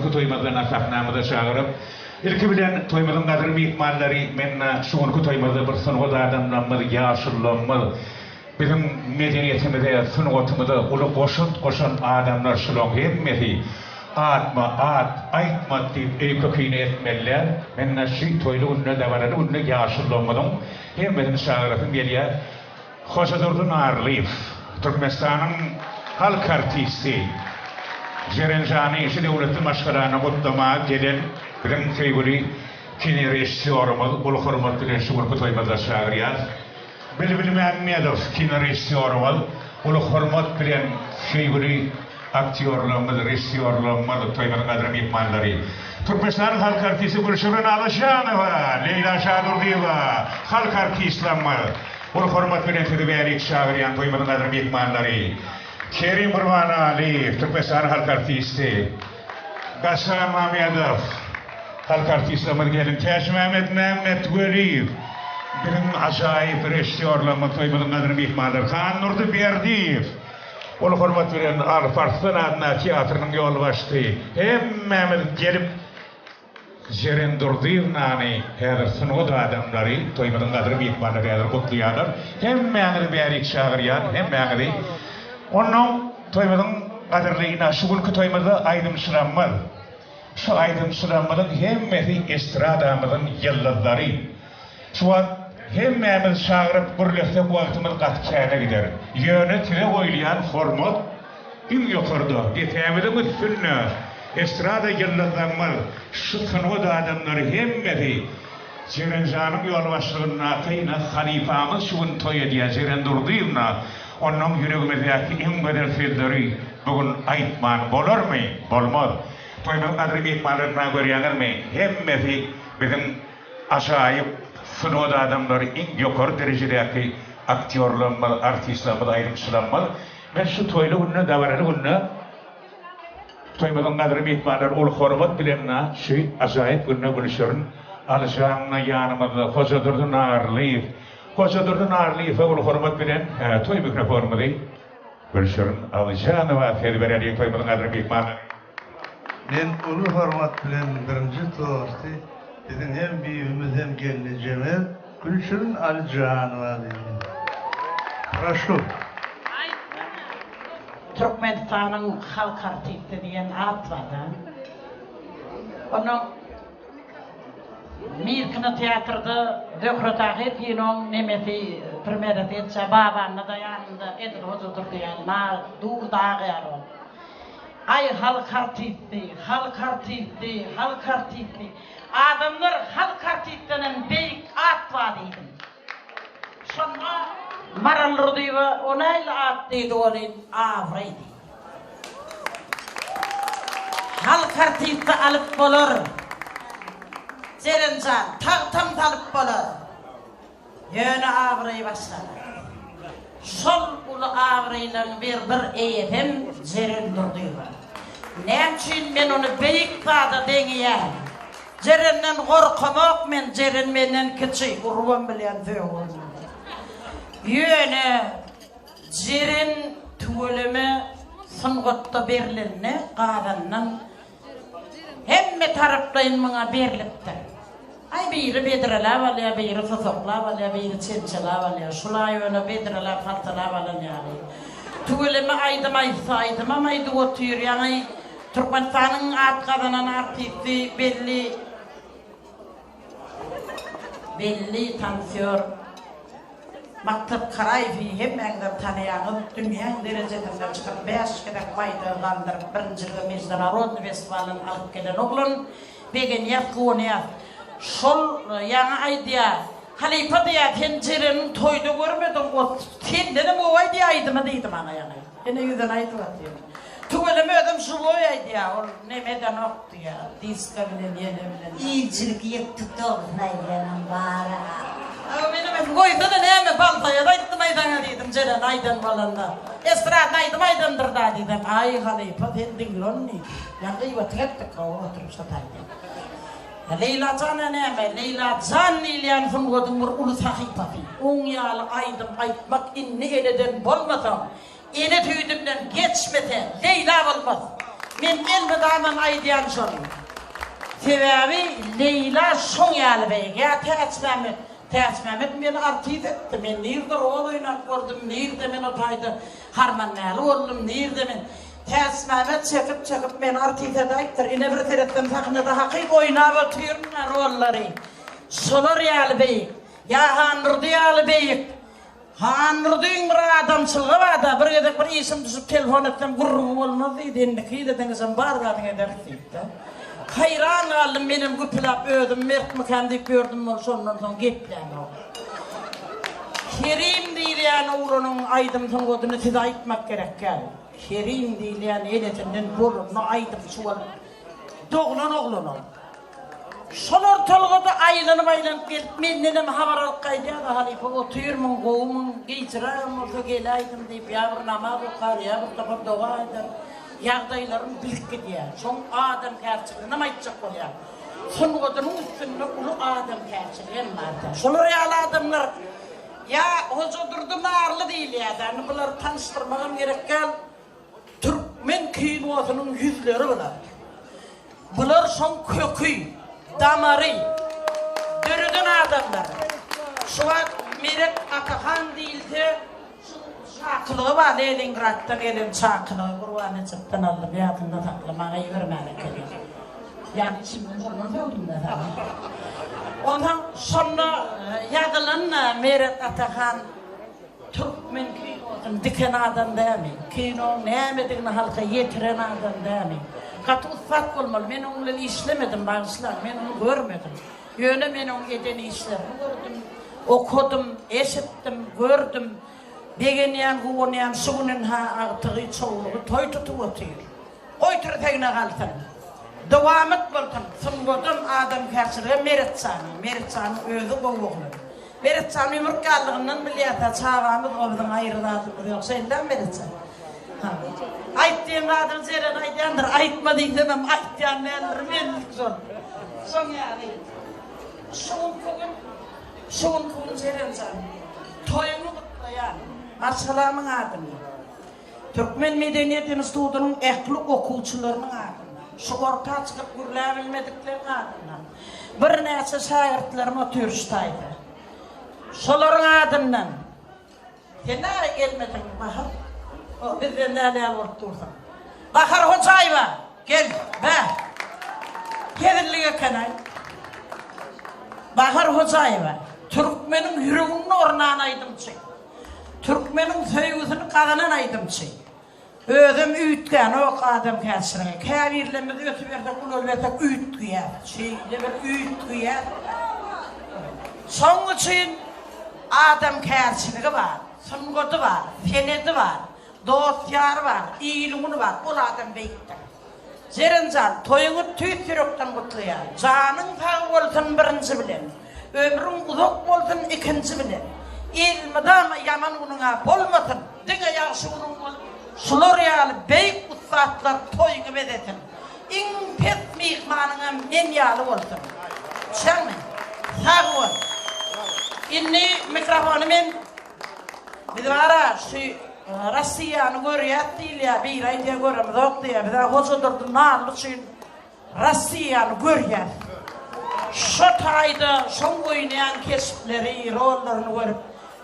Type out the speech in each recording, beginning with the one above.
şuğunku toymazlarına sahnamıza çağırıp, ilki bilen toymazın kadar mihmalları menna şuğunku toymazı bir sunuğu adamlanmalı, yaşıllanmalı. Bizim medeniyetimizde, sunuğutumuzda ulu koşun adamlar şulon hemmeti. Aytma deyip köküyünü etmeliler. Menna şi toylu unna davaradı, unna yaşıllanmadım. Hemmetin çağırıpın geliyor. Hoca Durdun Arlif, Türkmenistan'ın halk artisti. Jerenjani işi devletin başkanına mutlama gelen bizim sevgili kini rejissörümüz, ulu hürmetli şuurku toymazda çağırıyor. Bilbil Mehmedov kini rejissörümüz, ulu hürmet bilen sevgili aktörlerimiz, rejissörlerimiz, toymazın kadar mihmanları. Türkmenistan'ın halk artisti Gülşirin Alışanova, Leyla Şadurdiyeva, halk artistlerimiz. Ulu hürmet bilen tedbirlik şağırıyan toymazın kadar mihmanları. Kerim Burman Ali, Türkmenistan halk artisti. Gassan Mamedov, halk artistlerimiz gelin. Taş Mehmet Gölüyev, benim acayip rejissörlerimiz toymazın kadar mihmanları. Kaan Nurdi Berdiyev, ulu hürmet bilen Arfarslan adına tiyatrının yolu baştı. Hemmemiz gelip Jeren Durdivnani her sunuğu da adamları toymazın kadar mihmanları yadır, kutluyadır. Hemmemiz berik çağırıyan, hemmemiz onun toymazın kadarlığına şuğunku toymazı aydımsıranmalı. Şu aydımsıranmalın hemmeti estradamızın yıldızları. Şu an hemmemiz çağırıp birlikte vaktimiz katkâne gider. Yönetile oylayan format in yukarıda. Getemizin üstünne estrada yıldızlanmalı. Şu sunuğu da adamları hemmeti Jerenjan'ın yol başlığına kıyına halifamız şuğun toy diye Jeren Durdivna onun yüreğimizdeki en güzel sözleri bugün aytman bolur mu? Bolmaz. Toymazın kadar mihmanlarına görüyorlar mı? Hemmeti bizim acayip sunuğu da adamları en yukarı derecedeki aktörlerimiz, artistlerimiz ayrımsılanmalı. Ben şu toylu gününe davranı gününe toymazın kadar mihmanlar ulu hürmet bilenine şu acayip gününe Gülşirin Alışan'la yanımızda Hoca Durdun Arlif. Hoca Durdun Arlif'e ulu hürmet bilen toy mikrofonumuzu Gülşirin Alışan'la tedbirlik toymazın kadar mihmanlar. Ben ulu hürmet bilen birinci toğustu. Bizim hem büyüğümüz hem gelineceğimiz Gülşirin Alışan'la dedim. Proшу. Türkmenistan'ın halk artisti diyen ad var da. Onun Mirkina tiyatrda Dökrotağır kinon nemeti premierat etse babanla da yanında Edil Hocadır diyen na dur dağı yarım. Ay halk artisti. Adamlar halk artistinin beyik at var dedim. Sonra maralır diye onayla at dedi olin avraydı. Halk artisti alıp bulur. Jerenjan tam talıp bulur. Yönü avrayı başladı. Sol ulu avrayla bir eğitim Jeren Durdivna. Nemçin men onu beyik dağda deneyem. Jeren'den korkamak men Jeren menden küçük urban bilen föğün. Yönü Jeren tuğulümü sunğutta berilenine qadandan hemme taraflayın bana berilipti. Ay biri bedirala valya, biri fısıkla valya, biri çençela valya, şulay yönü bedirala faltala valya yani. Tuğulümü aydım ama aydı otuyor yani Türkmenistan'ın at kazanan artisti belli tansiyor. Maktap Karayfi hem engden tanıyanız dünyanın derecesinden çıkıp 5 kadar baydı kandırıp birinci Mecda Narod Festival'ın alıp gelen oğlun begen yakıvını yap. Şol yana aydiya halifa diye tencerenin toydu görmedim o tendenim o aydiya aydıma deydim ana yana. Yine yüzden aydı atıyor. Tuğulemi ödüm şu boy aydiya o nemeden oktu ya. Diska bilen yene bilen. İyicilik yıktık da olmayın bana. Benim koydu da neyme baltaya da gittim aydana dedim Jeren aydan balanda. Esrat aydım aydandır da dedim. Ay halifa tendin lonni. Yani iyi vatlet de kavu oturup sataydı. Leyla Can'a neyme? Leyla Can ileyen fıngodumur ulu sahipafi. Unyal aydım aytmak inni eleden bolmasam. Ene tüydümden geçmete Leyla olmaz. Men elbette aydiyan şonu. Sebebi Leyla son yalbey. Ya Tersmemet meni artid etdi. Men nerede rol oynap gördüm, nerede men otaydı harmannalı oldum, nerede men Tersmemet çekip men artid edaytır. Ine bir teretten taknada haqiq oynap oturma rolları. Solar yalbey. Ya Hanurdu yalbey. Hanurdu'nun bir adamçılığı var da bir gedek bir isim düşüp telefon ettim gurrum olmaz idi. Endiki de denizem bar da ederdik. Hayran aldım benim güplap ödüm, mert mıkandık gördüm ol sonundan gitlen o. Kerim değil yani oğlunun aydımın kodunu size aytmak gerek gel. Kerim değil yani eletinden borunu aydım sual. Doğulan oğlun ol. Sol ortalığı aylanıp gelip mennenem havaral kaydı da halife otuyormun, qoğumun, geçirem, olsa gel aydım deyip yavru namaz okar, yavru tapar dua eder. Yağdaylarım bilip gidiyor. Son adam gerçekten ama aytacak oluyor. Son kodunun üstünde ulu adam gerçekten vardı. Şolar yalı adamlar ya hoca durdum ağırlı değil ya. Yani bunları tanıştırmam gerek gel. Türkmen kinosunun yüzleri bunlar. Bunlar son kökü, damarı, dürüdün adamlar. Şu an Meret Atahan değildi. Çakılığı var, Leningrad'da gelen çakılığı, kurbanı çıktın aldım, yadında taklımana vermemek gelir. Yani şimdi sonra söyledim de ondan sonra yadılan Meret Atahan, Türkmen kinosun diken adam değil mi? Kino neyemediğini halka yetiren adam değil mi? Katı ufak olmalı, ben onunla işlemedim bağışlar, ben onu görmedim. Yöne ben onun edeni işlerini gördüm, okudum, eşittim, gördüm. Begeniyan, guvuniyan, sugunun ağtığı çoğuluğu toy tutup otuyor. Oytur tegine kaltın. Devamet bultun. Sıngodun adam karşılığı Meret Sani özü boğuğlu. Meret Sani yumurtkallığından milliyata çağağımız obdun ayrıladıdır. Yoksa illa Meret Sani. Ayttiğin adım zeren aytyandır. Aytmadın demem. Aytyan nedir? Menlik zor. Son yani. Şun kugun zeren Sani. Toyunu kutlayan. Arsalamın adını. Türkmen Medeniyet Enstitüsü'nün ehli okuyucularının adını. Sigorta çıkıp gürleyebilmediklerinin adını. Bir neyse şairtlerim oturuştaydı. Şoların adından. Sen nereye gelmedin Bahar? O bizden nereye alıp durdun? Bahar Hocayva, gel be. Gelirliğe kanay. Bahar Hocayva, Türkmen'in yüreğinin ornağınaydım çık. Türkmen'in söygüsünü kazanan aydımçı. Ödüm üyütken o adam kendisine. Kâvirlemez ötü verdik, kulol verdik, üyüt güyer. Şeyle bir üyüt güyer. Son için adam kendisine var. Sıngodu var, senedi var, dosyar var, iyiliğini var. O adam beyiktir. Zerincan, toyunu tüyt yürükten kutluyor. Canın sağ olsun birinci bilen. Ömrün uzak olsun ikinci bilen. İlmidama yaman onuna bolmasın. Dine yaxşı onun Florial beyik ustaatlar toyunu bedetin. İn pet mihmanına men yalı olsun. Sen mi? Sağ ol. İnni mikrofonu men bir vara şu Rusya'nı görüyor değil ya. Bir ay diye görüyorum. Yok diye. Bir daha hoca durdu. Narlı için Rusya'nı görüyor. Şu tayda son oynayan kesipleri, rollerini görüp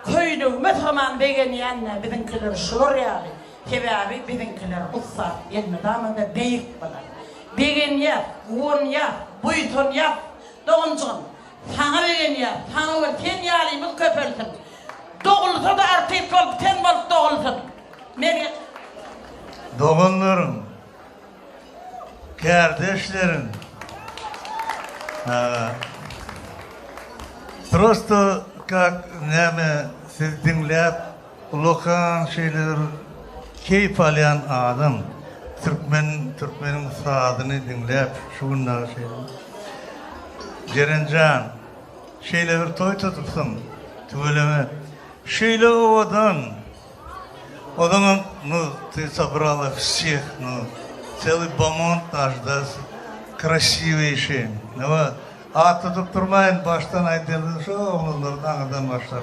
köyünün müthaman begeniyenle bizimkiler şulur yani. Sebebi bizimkiler ustad, elmi damında beyik bular. Begen yap, uğun yap, buytun yap, doğuncun. Sana begen yap, sana ver, ten yalıyımız köpelsin. Doğulsa da artık ol, ten bol doğulsun. Meri... Doğunların, kardeşlerin, просто как neme siz dinleyip ulukan şeyler keyif alayan adam Türkmen'in saadını dinleyip şunlar şeyler Cerencan şeyler toy tutupsun tüveleme şeyle odanın ты собрала всех целый бомонтаж да красивейший а tutup durmayın baştan aytıldı şu onlardan başlar.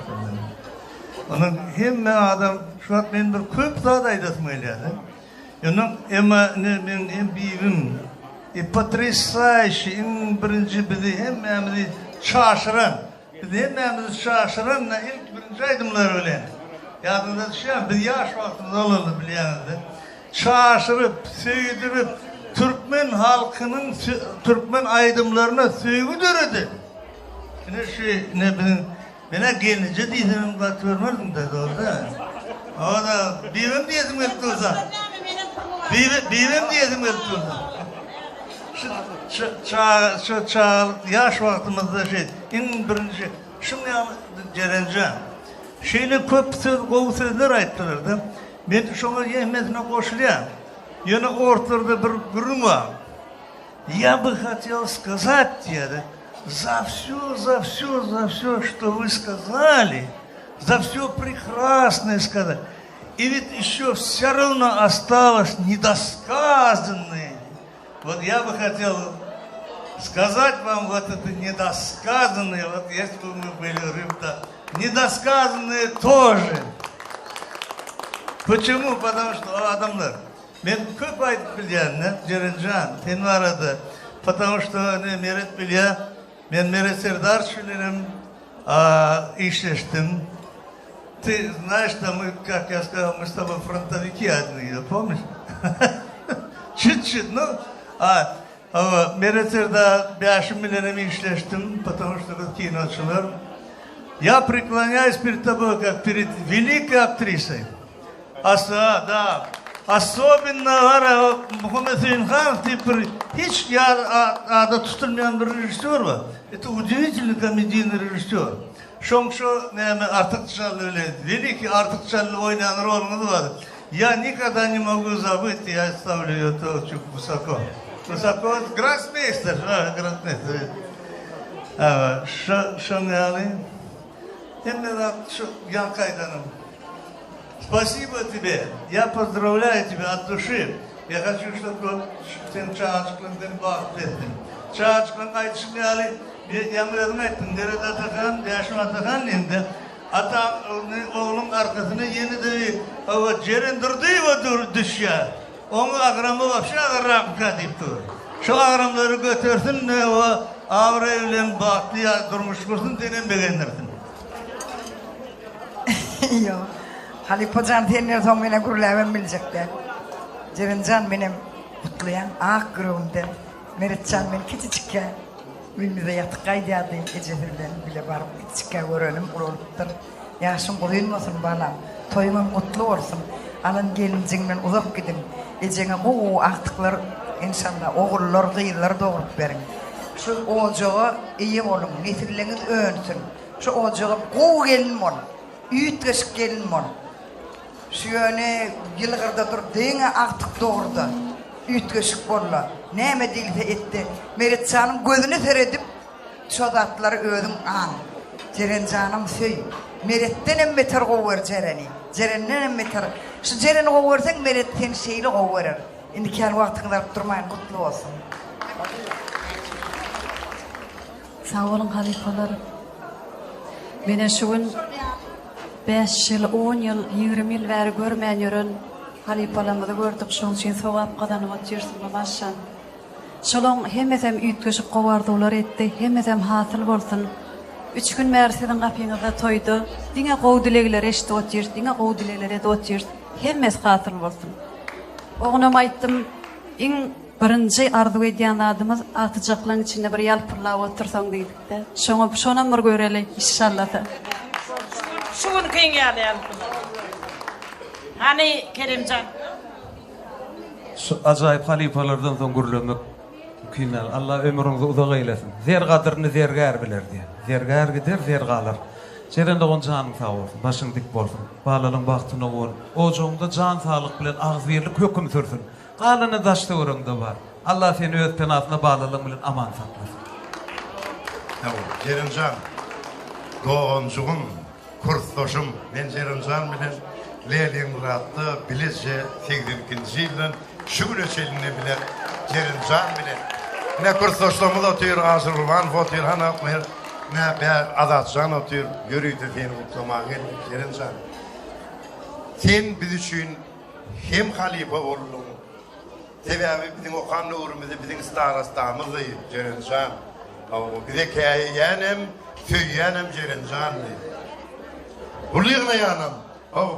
Onun hem adam şu an ben bir köp zat aydatmayladı. Ama men hem bivim потрясающий birinci bizi hemmemizi şaşıran ilk birinci aydımlar öyle. Yadında düşen bir yaş vaktinde olalı bileyeninde. Şaşırıp, söydürüp, Türkmen halkının, Türkmen aydımlarına söygü dörüdü. Bana gelince diydim, katılmadım dedi orada. O da, bivim diyedim etti o zaman. Bivim diyedim etti o zaman. Şu yaş vaktimizde en birinci, şimdi Cerencan, köp sözler ayttılardı. Ben şuna yemesine koşulayım. Yana ortada bir gürüm var. Я бы хотел сказать тебе, за все, что вы сказали, за все прекрасное сказать. И ведь еще все равно осталось недосказанное. Вот я бы хотел сказать вам вот это недосказанное, вот если бы мы были рыбта, недосказанное тоже. Почему? Потому что адамlar, men köp aytып bilýän, Cerencan, sen arada, потому что meret bilýär, men Meret Serdarç bilenim, işleştim. Ты знаешь, что мы, как я сказал, мы с тобой фронтовики одни, помнишь? Чуть-чуть, Meret Serdarç, 5 bilenim işleştim, потому что вы киночылар. Я преклоняюсь перед тобой, как перед великой актрисой. Особенно Мухаммед Синхан, hiç adı tutulmayan bir rejissör var. Это удивительный комедийный режиссер. Şu Artıkçalı öyle, великий Artıkçalı oynayan rolünüz var. Я никогда не могу забыть, я ставлю это очень высоко. Высоко, гроссмейстер, Шангали. Ян Кайданом. Спасибо тебе. Я поздравляю тебя от души. Я хочу, чтобы ты çağışkıldın bahsettin. Çağışkıldın aytışmayali. Yamırdım ettin. Nerede Atakan, yaşım Atakan indi. Atam oğlum arkasına yeni de Cerendirdi ve düşya. Onu ağramı vapşı ağramka deyip dur. Şu ağramları götürsün o ağrı evlen bahtı durmuş kursun denen beğenirsin. Yok. Halipocan tenler son beni gurulaven bilecekler. Cerencan benim kutlayan ağ kırığımda. Meretcan beni küçücükken. Bilmede yatık kaydiyadı gecelerden bile varım. Küçükken öğrenim kuruluptur. Yaşım kuluyulmasın balam. Toyumun mutlu olsun. Alın gelincinden uzak gidin. Ecene bu aktıklar inşallah oğullar kıyılar doğurup verin. Şu ocağı iyi olun. Nesilleriniz önsün. Şu ocağı kuğu gelin olun. Ütgeş gelin olun. Şu yöne yılgırda dur, dine artık doğurdu. Ütgeşik bolla. Neme dilde etti. Meretcan'ın gözünü seyredip, çodatları ödüm an. Cerencan'ım söy. Meret'ten en beter kovar Ceren'i. Ceren'den en beter. Şu Ceren'i kovarsan Meret'ten şeyli kovarır. Şimdi kendi vaktini durmayın, kutlu olsun. Sağ olun halifalarım. Bana şu gün 5 yıl, 10 yıl, 20 yıl veri görmeyen yörün halifalarımızı gördük. Şunun için sovap kadanı atıyorsun başan. Şolun hemezem ütköşüp kovardılar etti, hemezem hasıl bolsun. 3 gün merseden kapıyınızda toydu. Dine kovdilegiler eşit otur, dine kovdilegiler et otur. Hemez hasıl bolsun. Oğlum ayttım, en birinci arzu ediyen adımız atıcakların içinde bir yalpırla otursan dedik de. Şona bir görelim inşallah da. Şu gün kıyın geldi yalpırla. Hani Kerimcan? Şu acayip halifalardan son gurulamak mükemmel. Allah ömrünüzü uzak eylesin. Zer kadırını zergar bilir diye. Zergar gider, zer kalır. Cerende on canın sağ olsun, başın dik bolsun. Balalın baktığına ol. Ocuğunda can sağlık bilen ağız verlik hüküm sürsün. Kalını daşta oranda var. Allah seni öz penasına bağlalığın bilen aman saklasın. Cerencan, doğuncuğum, kursdoşum, ben Cerencan bilen Leningrad'da Bilezce 82. yılın şu gün öçeline bile Cerencan bilen ne kursdoşluğumuz otuyor, Azerbaycan otuyor, Hanakmer, ne Azatcan otuyor, görüydü seni kutlamaya geldik Cerencan. Sen biz için hem halife oldun, Sebebi bizim Okan Nurumuzda bizim starastamızdı Cerencan. Bize kâyeyenem, söyyenem Cerencan'dı. Buluyana yanım.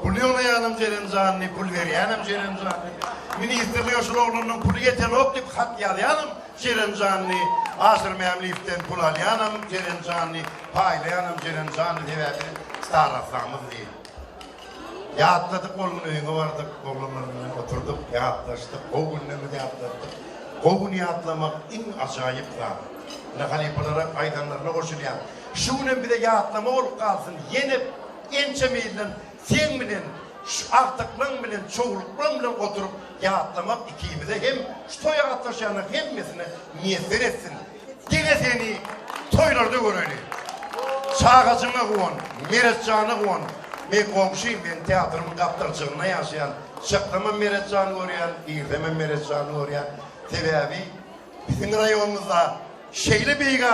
Buluyana yanım Cerencan'dı, pul veriyenem Cerencan'dı. Ministerli Yoşuloğlu'nun pulu yeter hop deyip hat yalayanım Cerencan'dı. Asır memliften pul alayanım Cerencan'dı. Paylayanım Cerencan'dı sebebi starastamızdı. Yatladık oğlunun önüne vardık, oğlunun önüne oturduk, yatlaştık, koğunluğunu yatladık. Koğunu yatlamak en acayip da. Ne halifelere, aydanlarına koşulayan. Şunun bir de yatlama olup kalsın, yenip, ençemeyle, sen bilen, artıklığın bilen, çoğulukluğun bilen oturup yatlamak ikimize hem şu toya atlaşanı hem mesine niyetler etsin. Gene seni toylarda göröyle. Çağacına koğun, meretcanı koğun. Men komşuyum, ben teatrımın kaptırcığına yaşayan, çıktımın meretcanı oraya, girdimin meretcanı oraya. Sebebi bizim rayonumuzda şeyli beyga